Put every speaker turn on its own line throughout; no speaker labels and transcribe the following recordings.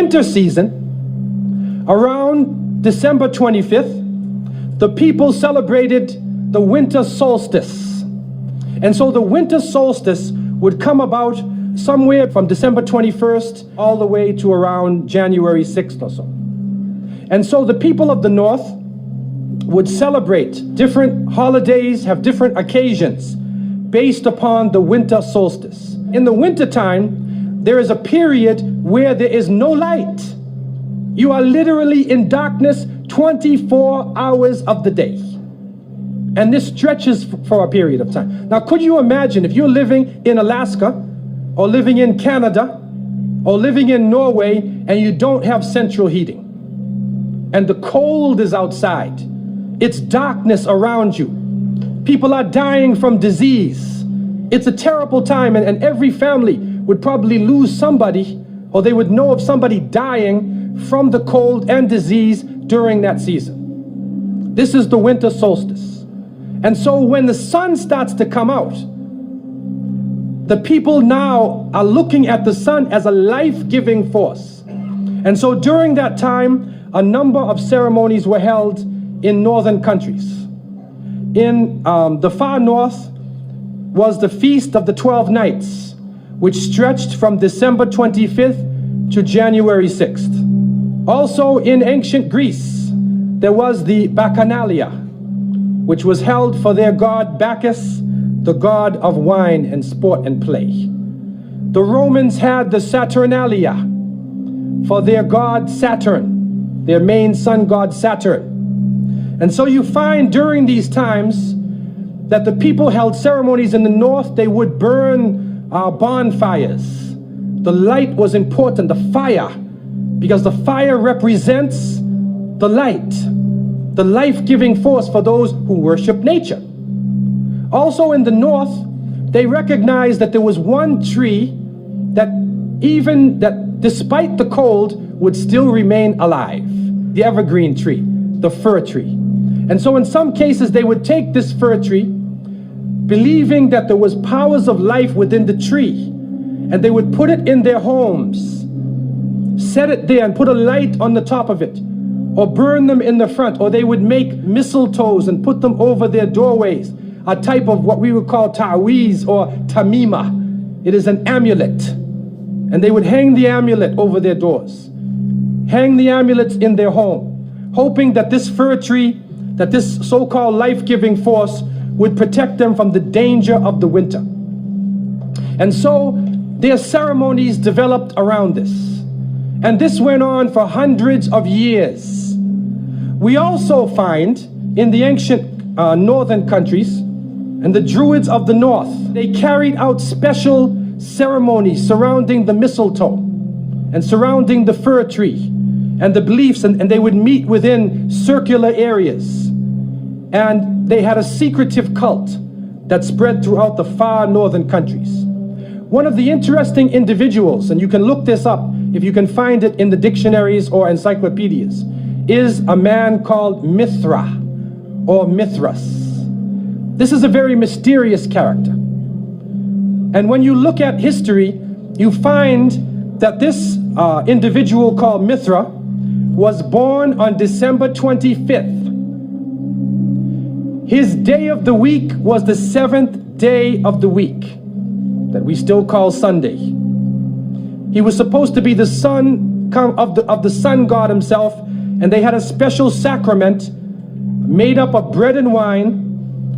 Winter season, around December 25th, the people celebrated the winter solstice. And so the winter solstice would come about somewhere from December 21st all the way to around January 6th or so. And so the people of the north would celebrate different holidays, have different occasions based upon the winter solstice. In the winter time, there is a period where there is no light. You are literally in darkness 24 hours of the day. And this stretches for a period of time. Now, could you imagine if you're living in Alaska or living in Canada or living in Norway and you don't have central heating and the cold is outside, it's darkness around you. People are dying from disease. It's a terrible time, and every family would probably lose somebody, or they would know of somebody dying from the cold and disease during that season. This is the winter solstice. And so when the sun starts to come out, the people now are looking at the sun as a life-giving force. And so during that time, a number of ceremonies were held in northern countries. In the far north was the Feast of the 12 Nights, which stretched from December 25th to January 6th. Also in ancient Greece, there was the Bacchanalia, which was held for their god Bacchus, the god of wine and sport and play. The Romans had the Saturnalia for their god Saturn, their main sun god Saturn. And so you find during these times that the people held ceremonies in the north. They would burn bonfires. The light was important, the fire, because the fire represents the light, the life-giving force for those who worship nature. Also in the north, they recognized that there was one tree that despite the cold would still remain alive, the evergreen tree, the fir tree. And so in some cases they would take this fir tree, believing that there was powers of life within the tree, and they would put it in their homes, set it there and put a light on the top of it, or burn them in the front, or they would make mistletoes and put them over their doorways, a type of what we would call ta'weez or tamima. It is an amulet. And they would hang the amulet over their doors, hang the amulets in their home, hoping that this fir tree, that this so-called life-giving force would protect them from the danger of the winter. And so their ceremonies developed around this. And this went on for hundreds of years. We also find in the ancient northern countries, and the Druids of the north, they carried out special ceremonies surrounding the mistletoe and surrounding the fir tree and the beliefs, and they would meet within circular areas. And they had a secretive cult that spread throughout the far northern countries. One of the interesting individuals, and you can look this up if you can find it in the dictionaries or encyclopedias, is a man called Mithra or Mithras. This is a very mysterious character. And when you look at history, you find that this individual called Mithra was born on December 25th. His day of the week was the 7th day of the week, that we still call Sunday. He was supposed to be the son of the sun god himself, and they had a special sacrament made up of bread and wine,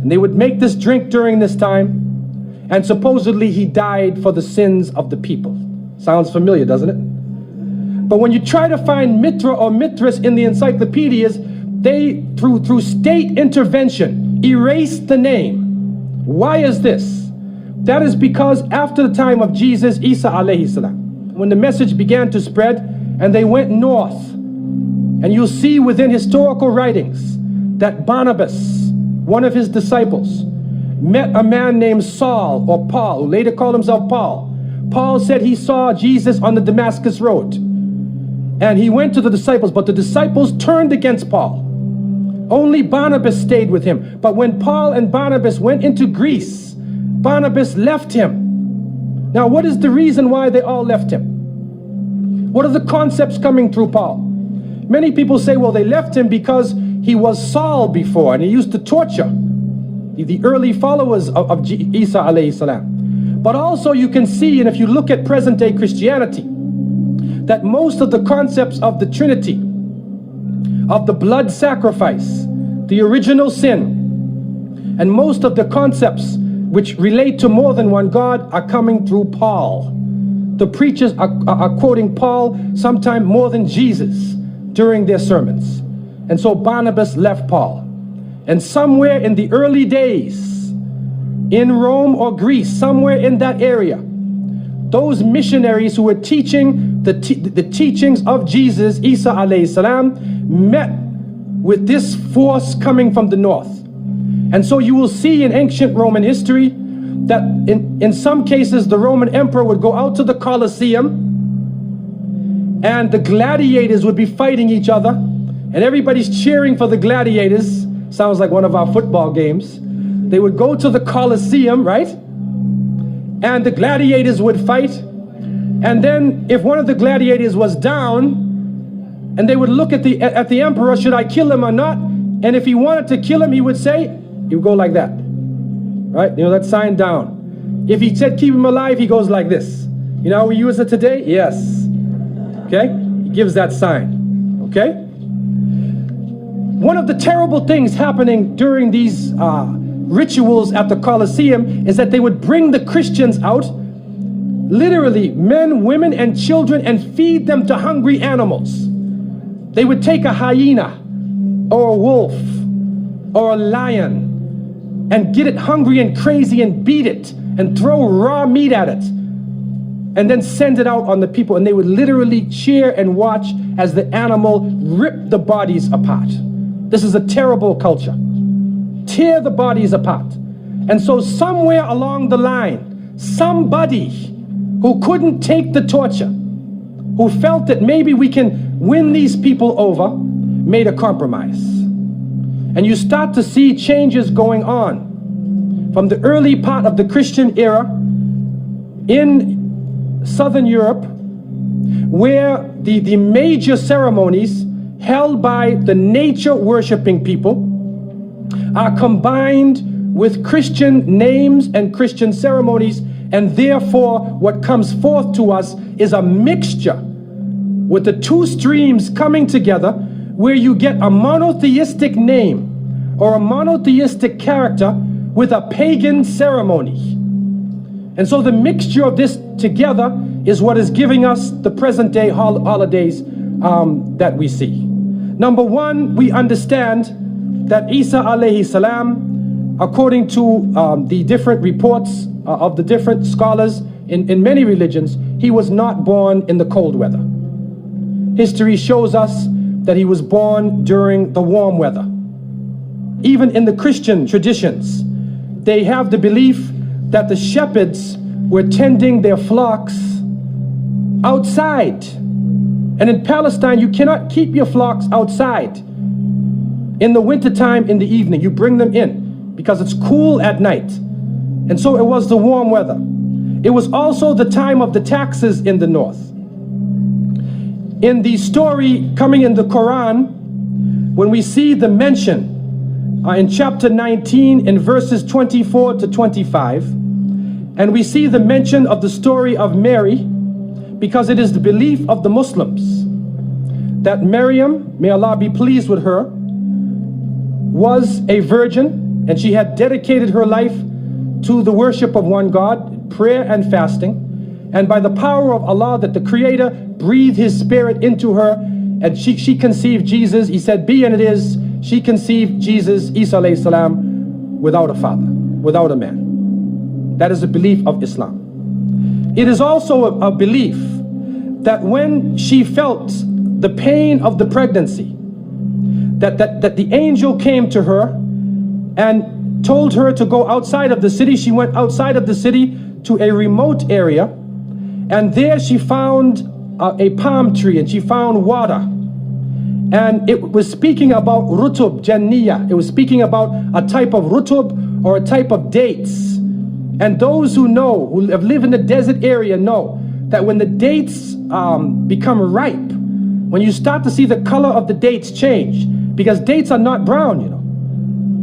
and they would make this drink during this time, and supposedly he died for the sins of the people. Sounds familiar, doesn't it? But when you try to find Mithra or Mithras in the encyclopedias, they, through state intervention, erased the name. Why is this? That is because after the time of Jesus, Isa alayhi salam, when the message began to spread and they went north, and you'll see within historical writings that Barnabas, one of his disciples, met a man named Saul or Paul, who later called himself Paul. Paul said he saw Jesus on the Damascus road, and he went to the disciples, but the disciples turned against Paul. Only Barnabas stayed with him. But when Paul and Barnabas went into Greece, Barnabas left him. Now, what is the reason why they all left him? What are the concepts coming through Paul? Many people say, well, they left him because he was Saul before and he used to torture the early followers of Isa alayhi salam. But also you can see, and if you look at present day Christianity, that most of the concepts of the Trinity, of the blood sacrifice, the original sin, and most of the concepts which relate to more than one God are coming through Paul. The preachers are quoting Paul sometime more than Jesus during their sermons. And so Barnabas left Paul. And somewhere in the early days, in Rome or Greece, somewhere in that area, those missionaries who were teaching the teachings of Jesus, Isa alayhi salam, met with this force coming from the north. And so you will see in ancient Roman history that in some cases the Roman emperor would go out to the Colosseum and the gladiators would be fighting each other and everybody's cheering for the gladiators. Sounds like one of our football games. They would go to the Colosseum, right? And the gladiators would fight. And then if one of the gladiators was down, and they would look at the emperor, should I kill him or not? And if he wanted to kill him, he would say, he would go like that, right? You know, that sign down. If he said keep him alive, he goes like this. You know how we use it today? Yes. Okay? He gives that sign. Okay? One of the terrible things happening during these rituals at the Colosseum is that they would bring the Christians out, literally men, women, and children, and feed them to hungry animals. They would take a hyena or a wolf or a lion and get it hungry and crazy and beat it and throw raw meat at it and then send it out on the people, and they would literally cheer and watch as the animal ripped the bodies apart. This is a terrible culture. Tear the bodies apart. And so somewhere along the line, somebody who couldn't take the torture, who felt that maybe we can win these people over, made a compromise. And you start to see changes going on from the early part of the Christian era in Southern Europe, where the major ceremonies held by the nature worshiping people are combined with Christian names and Christian ceremonies, and therefore what comes forth to us is a mixture with the two streams coming together, where you get a monotheistic name or a monotheistic character with a pagan ceremony. And so the mixture of this together is what is giving us the present day holidays that we see. Number one, we understand that Isa alayhi salam, according to the different reports of the different scholars in many religions, he was not born in the cold weather. History shows us that he was born during the warm weather. Even in the Christian traditions, they have the belief that the shepherds were tending their flocks outside. And in Palestine, you cannot keep your flocks outside. In the wintertime, in the evening, you bring them in because it's cool at night. And so it was the warm weather. It was also the time of the taxes in the north. In the story coming in the Quran, when we see the mention in chapter 19 in verses 24 to 25, and we see the mention of the story of Mary, because it is the belief of the Muslims that Maryam, may Allah be pleased with her, was a virgin, and she had dedicated her life to the worship of one God, prayer and fasting, and by the power of Allah, that the Creator breathed His Spirit into her, and she conceived Jesus. He said, be, and it is. She conceived Jesus, Isa alayhi salam, without a father, without a man. That is a belief of Islam. It is also a belief that when she felt the pain of the pregnancy, that the angel came to her and told her to go outside of the city. She went outside of the city to a remote area, and there she found a palm tree, and she found water. And it was speaking about rutub, janniya. It was speaking about a type of rutub, or a type of dates. And those who know, who have lived in the desert area, know that when the dates become ripe, when you start to see the color of the dates change, because dates are not brown, you know.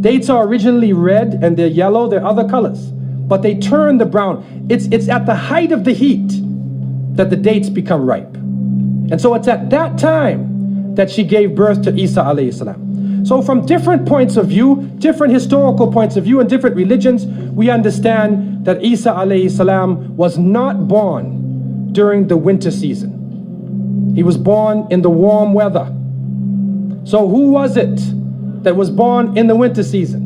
Dates are originally red and they're yellow, they're other colors, but they turn the brown. It's at the height of the heat that the dates become ripe. And so it's at that time that she gave birth to Isa alayhi salam. So from different points of view, different historical points of view and different religions, we understand that Isa alayhi salam was not born during the winter season. He was born in the warm weather. So who was it that was born in the winter season?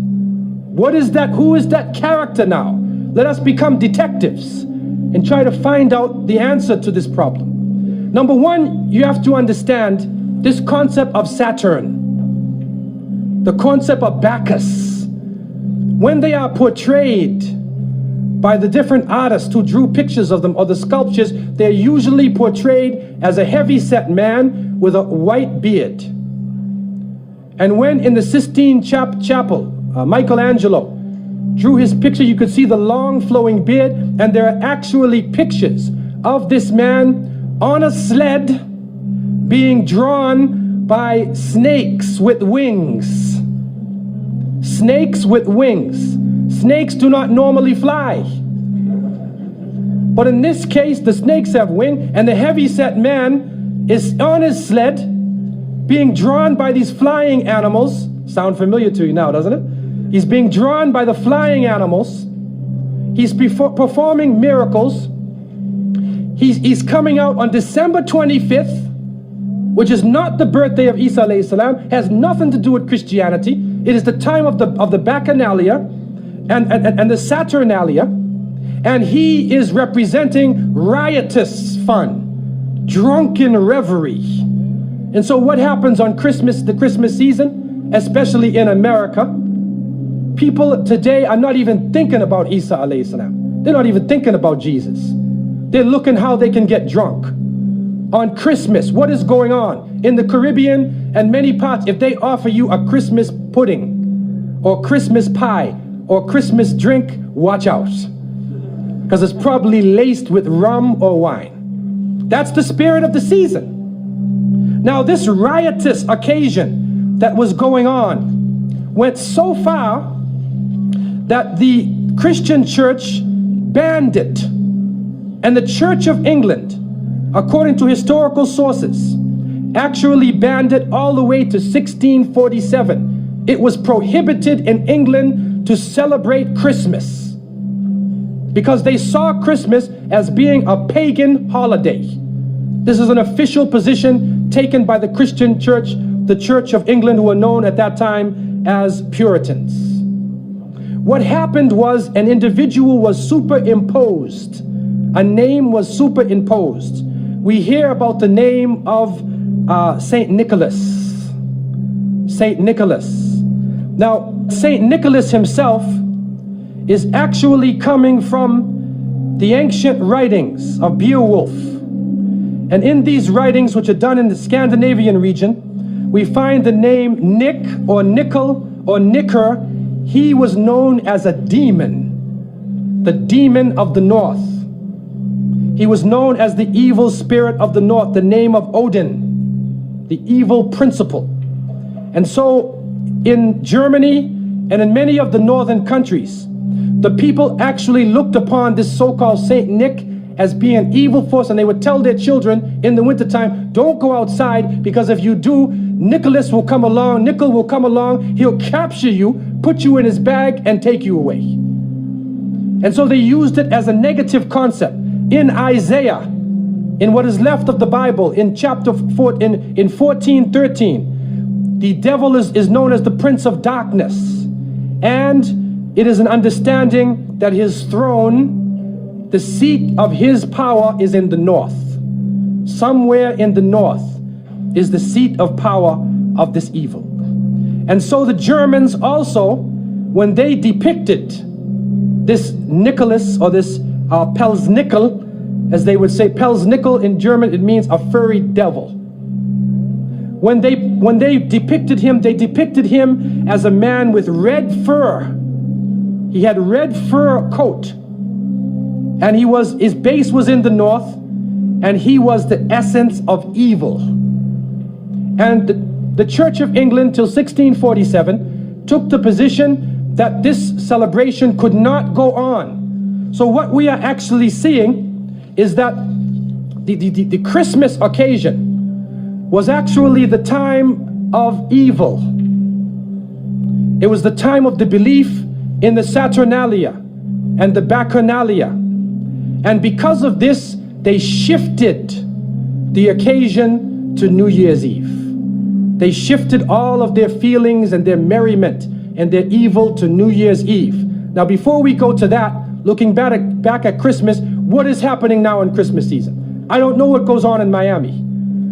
What is that? Who is that character now? Let us become detectives and try to find out the answer to this problem. Number one, you have to understand this concept of Saturn, the concept of Bacchus. When they are portrayed by the different artists who drew pictures of them or the sculptures, they're usually portrayed as a heavy-set man with a white beard. And when in the Sistine Chapel, Michelangelo drew his picture, you could see the long flowing beard, and there are actually pictures of this man on a sled being drawn by snakes with wings. Snakes with wings. Snakes do not normally fly. But in this case, the snakes have wings, and the heavy-set man is on his sled being drawn by these flying animals. Sound familiar to you now, doesn't it? He's being drawn by the flying animals. He's performing miracles. He's coming out on December 25th, which is not the birthday of Isa alayhi salam, has nothing to do with Christianity. It is the time of the Bacchanalia and the Saturnalia, and he is representing riotous fun, drunken reverie. And so what happens on Christmas, the Christmas season, especially in America, people today are not even thinking about Isa alayhi salam. They're not even thinking about Jesus. They're looking how they can get drunk. On Christmas, what is going on? In the Caribbean and many parts, if they offer you a Christmas pudding or Christmas pie or Christmas drink, watch out. Because it's probably laced with rum or wine. That's the spirit of the season. Now this riotous occasion that was going on went so far that the Christian church banned it. And the Church of England, according to historical sources, actually banned it all the way to 1647. It was prohibited in England to celebrate Christmas because they saw Christmas as being a pagan holiday. This is an official position taken by the Christian church, the Church of England, who were known at that time as Puritans. What happened was an individual was superimposed. A name was superimposed. We hear about the name of Saint Nicholas. Saint Nicholas. Now, Saint Nicholas himself is actually coming from the ancient writings of Beowulf. And in these writings, which are done in the Scandinavian region, we find the name Nick or Nickel or Nicker. He was known as a demon, the demon of the north. He was known as the evil spirit of the north, the name of Odin, the evil principle. And so in Germany and in many of the northern countries, the people actually looked upon this so-called Saint Nick as being an evil force, and they would tell their children in the wintertime, don't go outside, because if you do, Nicholas will come along, Nickel will come along, he'll capture you, put you in his bag, and take you away. And so they used it as a negative concept. In Isaiah, in what is left of the Bible, in chapter 4, in 14:13, the devil is known as the prince of darkness, and it is an understanding that his throne, the seat of his power, is in the north. Somewhere in the north is the seat of power of this evil. And so the Germans also, when they depicted this Nicholas, or this Pelsnickel, as they would say, Pelsnickel in German, it means a furry devil. When they depicted him, they depicted him as a man with red fur. He had red fur coat, and his base was in the north, and he was the essence of evil. And the Church of England till 1647 took the position that this celebration could not go on. So what we are actually seeing is that the Christmas occasion was actually the time of evil. It was the time of the belief in the Saturnalia and the Bacchanalia. And because of this, they shifted the occasion to New Year's Eve. They shifted all of their feelings and their merriment and their evil to New Year's Eve. Now, before we go to that, looking back at Christmas, what is happening now in Christmas season? I don't know what goes on in Miami,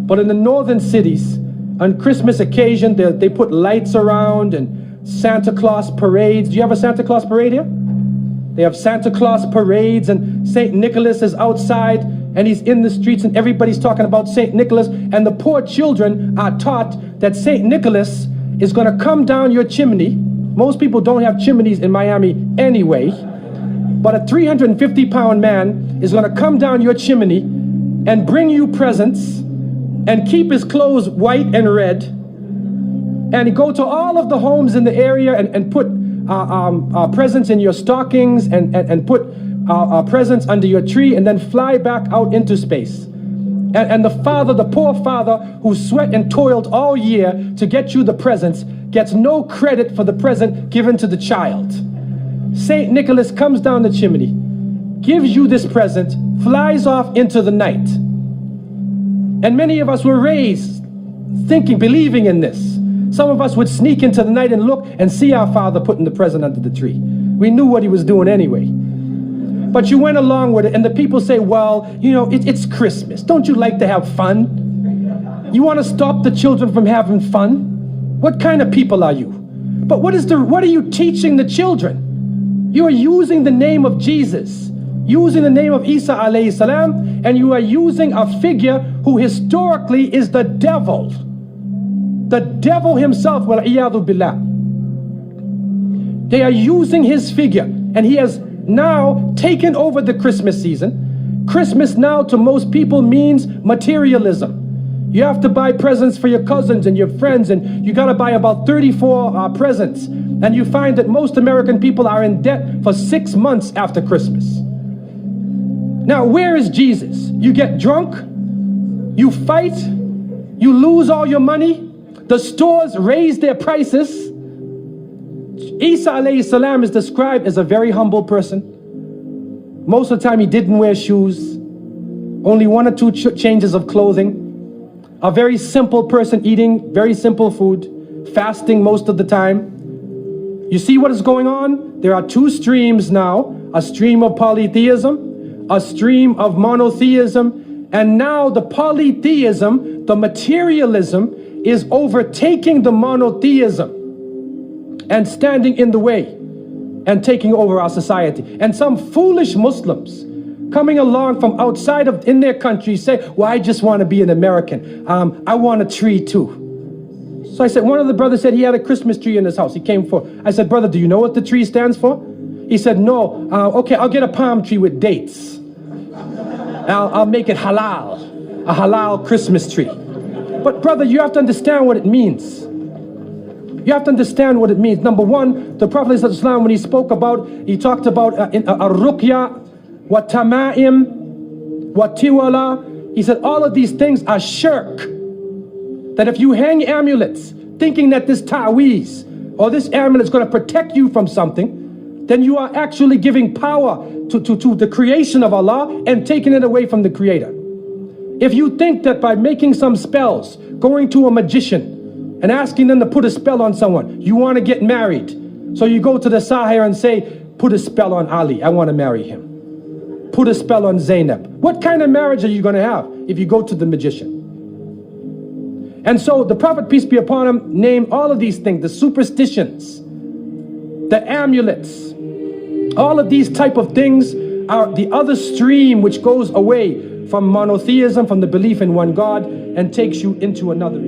but in the northern cities, on Christmas occasion, they put lights around and Santa Claus parades. Do you have a Santa Claus parade here? They have Santa Claus parades, and St. Nicholas is outside and he's in the streets and everybody's talking about St. Nicholas, and the poor children are taught that St. Nicholas is going to come down your chimney. Most people don't have chimneys in Miami anyway, but a 350-pound man is going to come down your chimney and bring you presents and keep his clothes white and red, and go to all of the homes in the area and put presents in your stockings and put presents under your tree, and then fly back out into space. And the poor father who sweat and toiled all year to get you the presents gets no credit for the present given to the child. St. Nicholas comes down the chimney, gives you this present, flies off into the night. And many of us were raised thinking, believing in this. Some of us would sneak into the night and look and see our father putting the present under the tree. We knew what he was doing anyway. But you went along with it, and the people say, well, you know, it's Christmas. Don't you like to have fun? You want to stop the children from having fun? What kind of people are you? But what are you teaching the children? You are using the name of Jesus, using the name of Isa alayhi salam, and you are using a figure who historically is the devil. The devil himself, wal-iyadhu billah. They are using his figure, and he has now taken over the Christmas season. Christmas now to most people means materialism. You have to buy presents for your cousins and your friends, and you got to buy about 34 presents. And you find that most American people are in debt for 6 months after Christmas. Now, where is Jesus? You get drunk, you fight, you lose all your money, the stores raise their prices. Isa alayhi salam is described as a very humble person. Most of the time he didn't wear shoes, only 1 or 2 changes of clothing. A very simple person, eating very simple food, fasting most of the time. You see what is going on? There are 2 streams now, a stream of polytheism, a stream of monotheism, and now the polytheism, the materialism, is overtaking the monotheism and standing in the way and taking over our society. And some foolish Muslims coming along from outside of in their country say, well, I just want to be an American. I want a tree too. So I said, one of the brothers said he had a Christmas tree in his house. He came for, I said, brother, do you know what the tree stands for? He said, no. Okay, I'll get a palm tree with dates. I'll make it halal, a halal Christmas tree. But brother, you have to understand what it means. You have to understand what it means. Number one, the Prophet ﷺ, when he spoke about, he talked about ar-ruqya, wa tama'im, wa tiwala. He said all of these things are shirk. That if you hang amulets thinking that this ta'weez or this amulet is going to protect you from something, then you are actually giving power to the creation of Allah and taking it away from the Creator. If you think that by making some spells, going to a magician and asking them to put a spell on someone, you want to get married, so you go to the Sahir and say, put a spell on Ali, I want to marry him. Put a spell on Zainab. What kind of marriage are you going to have if you go to the magician? And so the Prophet, peace be upon him, named all of these things, the superstitions, the amulets, all of these type of things are the other stream which goes away from monotheism, from the belief in one God, and takes you into another.